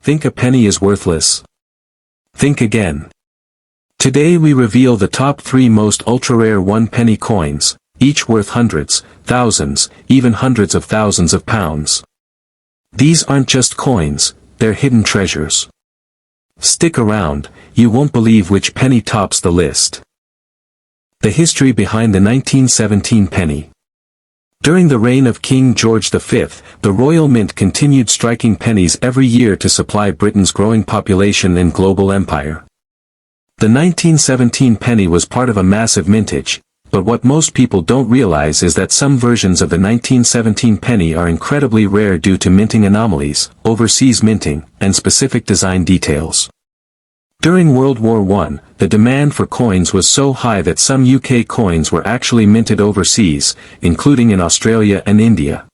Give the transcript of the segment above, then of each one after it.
Think a penny is worthless? Think again. Today we reveal the top 3 most ultra-rare 1-penny coins, each worth hundreds, thousands, even hundreds of thousands of pounds. These aren't just coins, they're hidden treasures. Stick around, you won't believe which penny tops the list. The history behind the 1917 penny. During the reign of King George V, the Royal Mint continued striking pennies every year to supply Britain's growing population and global empire. The 1917 penny was part of a massive mintage, but what most people don't realize is that some versions of the 1917 penny are incredibly rare due to minting anomalies, overseas minting, and specific design details. During World War I, the demand for coins was so high that some UK coins were actually minted overseas, including in Australia and India.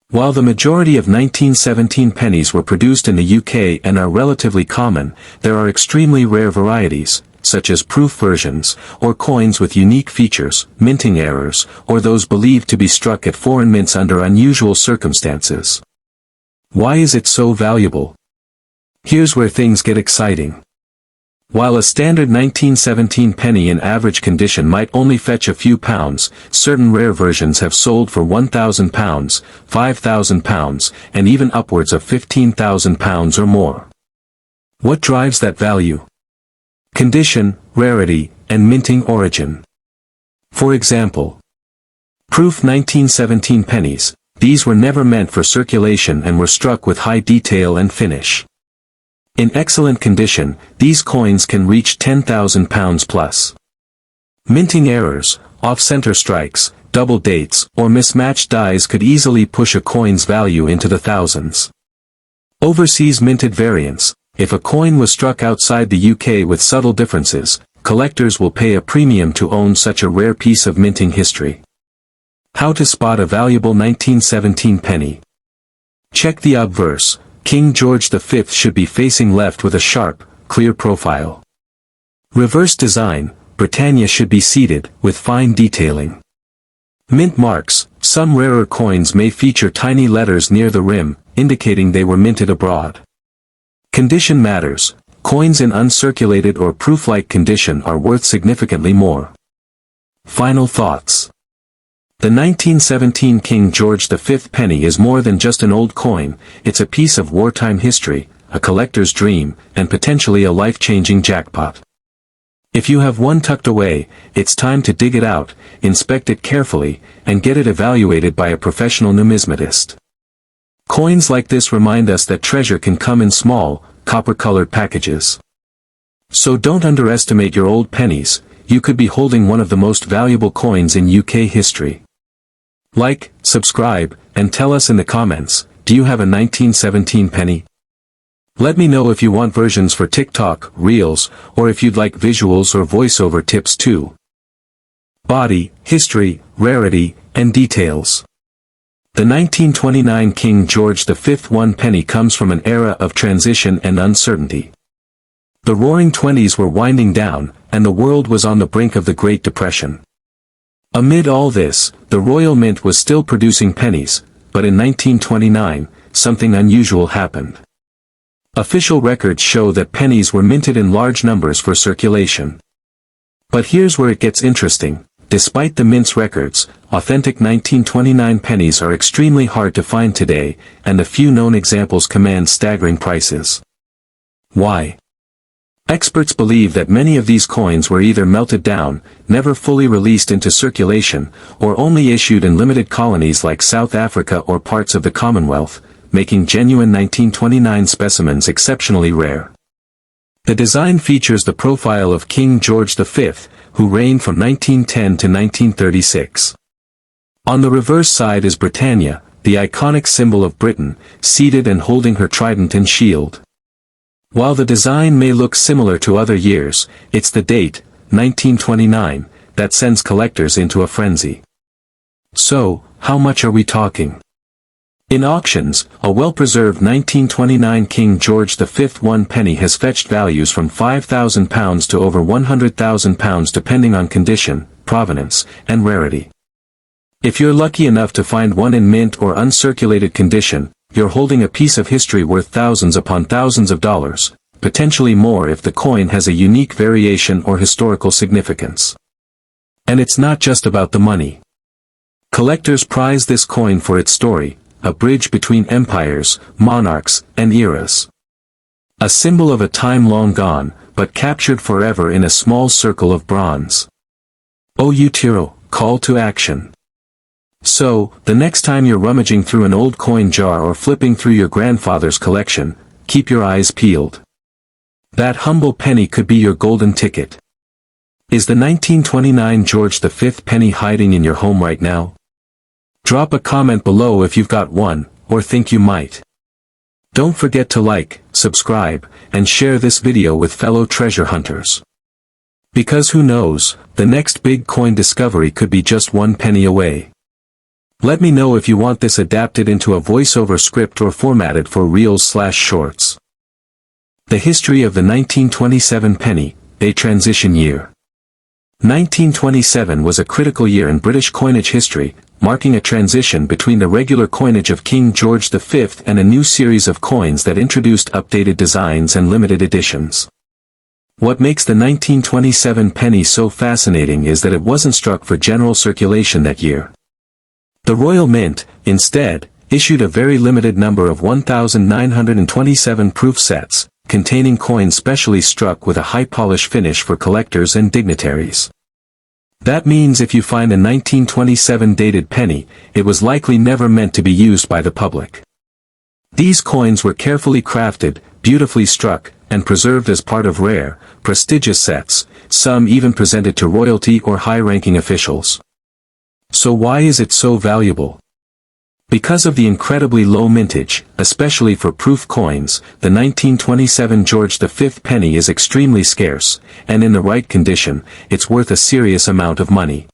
While the majority of 1917 pennies were produced in the UK and are relatively common, there are extremely rare varieties, such as proof versions, or coins with unique features, minting errors, or those believed to be struck at foreign mints under unusual circumstances. Why is it so valuable? Here's where things get exciting. While a standard 1917 penny in average condition might only fetch a few pounds, certain rare versions have sold for £1,000, £5,000, and even upwards of £15,000 or more. What drives that value? Condition, rarity, and minting origin. For example, proof 1917 pennies. These were never meant for circulation and were struck with high detail and finish. In excellent condition, these coins can reach £10,000 plus. Minting errors, off-center strikes, double dates, or mismatched dies could easily push a coin's value into the thousands. Overseas minted variants. If a coin was struck outside the UK with subtle differences, collectors will pay a premium to own such a rare piece of minting history. How to spot a valuable 1917 penny. Check the obverse. King George V should be facing left with a sharp, clear profile. Reverse design, Britannia should be seated, with fine detailing. Mint marks, some rarer coins may feature tiny letters near the rim, indicating they were minted abroad. Condition matters. Coins in uncirculated or proof-like condition are worth significantly more. Final thoughts. The 1917 King George V penny is more than just an old coin, it's a piece of wartime history, a collector's dream, and potentially a life-changing jackpot. If you have one tucked away, it's time to dig it out, inspect it carefully, and get it evaluated by a professional numismatist. Coins like this remind us that treasure can come in small, copper-colored packages. So don't underestimate your old pennies, you could be holding one of the most valuable coins in UK history. Like, subscribe, and tell us in the comments, do you have a 1917 penny? Let me know if you want versions for TikTok, Reels, or if you'd like visuals or voiceover tips too. Body, history, rarity, and details. The 1929 King George V 1 penny comes from an era of transition and uncertainty. The Roaring Twenties were winding down, and the world was on the brink of the Great Depression. Amid all this, the Royal Mint was still producing pennies, but in 1929, something unusual happened. Official records show that pennies were minted in large numbers for circulation. But here's where it gets interesting. Despite the mint's records, authentic 1929 pennies are extremely hard to find today, and the few known examples command staggering prices. Why? Experts believe that many of these coins were either melted down, never fully released into circulation, or only issued in limited colonies like South Africa or parts of the Commonwealth, making genuine 1929 specimens exceptionally rare. The design features the profile of King George V, who reigned from 1910 to 1936. On the reverse side is Britannia, the iconic symbol of Britain, seated and holding her trident and shield. While the design may look similar to other years, it's the date, 1929, that sends collectors into a frenzy. So, how much are we talking? In auctions, a well-preserved 1929 King George V 1 penny has fetched values from £5,000 to over £100,000 depending on condition, provenance, and rarity. If you're lucky enough to find one in mint or uncirculated condition, you're holding a piece of history worth thousands upon thousands of dollars, potentially more if the coin has a unique variation or historical significance. And it's not just about the money. Collectors prize this coin for its story, a bridge between empires, monarchs, and eras. A symbol of a time long gone, but captured forever in a small circle of bronze. Oyutiro, call to action. So, the next time you're rummaging through an old coin jar or flipping through your grandfather's collection, keep your eyes peeled. That humble penny could be your golden ticket. Is the 1929 George V penny hiding in your home right now? Drop a comment below if you've got one, or think you might. Don't forget to like, subscribe, and share this video with fellow treasure hunters. Because who knows, the next big coin discovery could be just one penny away. Let me know if you want this adapted into a voiceover script or formatted for reels/shorts. The history of the 1927 penny, a transition year. 1927 was a critical year in British coinage history, marking a transition between the regular coinage of King George V and a new series of coins that introduced updated designs and limited editions. What makes the 1927 penny so fascinating is that it wasn't struck for general circulation that year. The Royal Mint, instead, issued a very limited number of 1,927 proof sets, containing coins specially struck with a high polish finish for collectors and dignitaries. That means if you find a 1927 dated penny, it was likely never meant to be used by the public. These coins were carefully crafted, beautifully struck, and preserved as part of rare, prestigious sets, some even presented to royalty or high-ranking officials. So why is it so valuable? Because of the incredibly low mintage, especially for proof coins, the 1927 George V penny is extremely scarce, and in the right condition, it's worth a serious amount of money.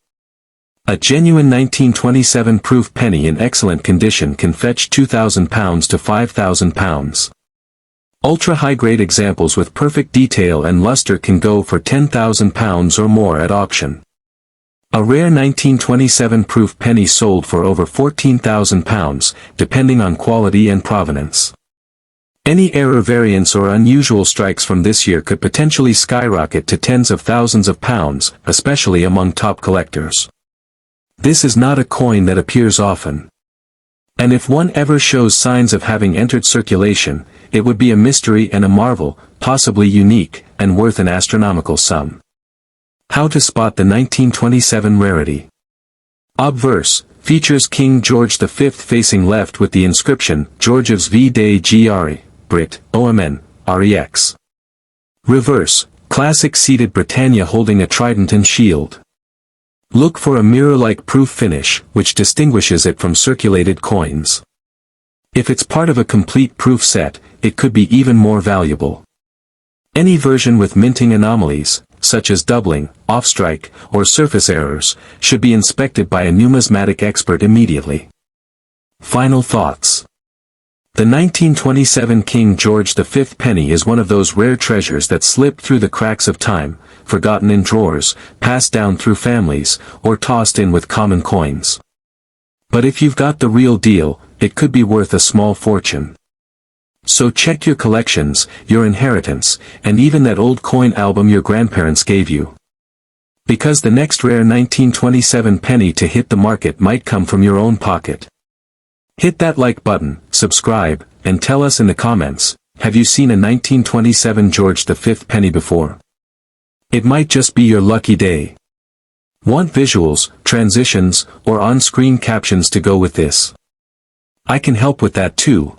A genuine 1927 proof penny in excellent condition can fetch £2,000 to £5,000. Ultra-high-grade examples with perfect detail and luster can go for £10,000 or more at auction. A rare 1927 proof penny sold for over £14,000, depending on quality and provenance. Any error variants or unusual strikes from this year could potentially skyrocket to tens of thousands of pounds, especially among top collectors. This is not a coin that appears often. And if one ever shows signs of having entered circulation, it would be a mystery and a marvel, possibly unique, and worth an astronomical sum. How to spot the 1927 rarity. Obverse, features King George V facing left with the inscription, Georges V de Gre, Brit, OMN, REX. Reverse, classic seated Britannia holding a trident and shield. Look for a mirror-like proof finish, which distinguishes it from circulated coins. If it's part of a complete proof set, it could be even more valuable. Any version with minting anomalies, such as doubling, off-strike, or surface errors, should be inspected by a numismatic expert immediately. Final thoughts. The 1927 King George V penny is one of those rare treasures that slipped through the cracks of time, forgotten in drawers, passed down through families, or tossed in with common coins. But if you've got the real deal, it could be worth a small fortune. So check your collections, your inheritance, and even that old coin album your grandparents gave you. Because the next rare 1927 penny to hit the market might come from your own pocket. Hit that like button, subscribe, and tell us in the comments, have you seen a 1927 George V penny before? It might just be your lucky day. Want visuals, transitions, or on-screen captions to go with this? I can help with that too.